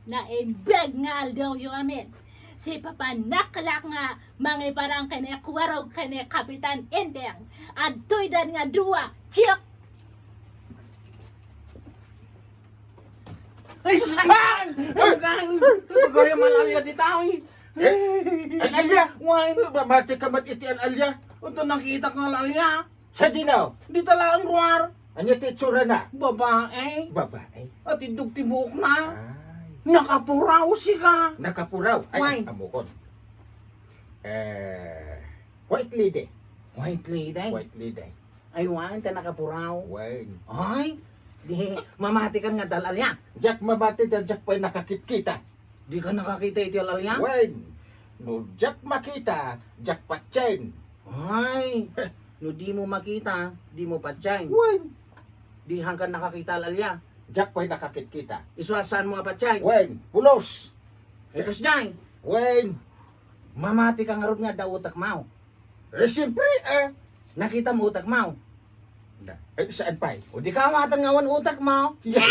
Na imbeg nga aldaw yung amin. Si Papa nakalak nga mga parang kanya kuwarog kanya Kapitan Enteng. At tuydan nga dua, chiyok! Ay, susangan! Kaya malalya di tao eh. An alya? Why? Mamati ka iti an alya? Ito nakita ka lalya. Sa dinaw? Di tala ang ruwar. Anya ti itsura na? Babae. Babae. At idug tibuk na. Ay. Nakapuraw siya. Nakapuraw. Why? Ay, amukon. White lady. White lady. White lady. Ay, why? Ta nakapuraw. Wine. Ay, di mamati kan nga dalalya. Jack mamati da Jack pa'y nakakit-kita. Di ka nakakita iti lalya. Wine. No Jack makita, Jack patsain. Ay, no di mo makita, di mo patsay. Wine. Di hanggang nakakita lalya. Jack pa'y nakakit-kita. Iswasan mo nga patsay. Wine. Pulos. Ekas jay. Wine. Mamati ka nga ron nga daw utak mau. Siyempre, Nakita mo utak mau. Saan pa'y? O di ka matang ngawan utak mau. Yeah.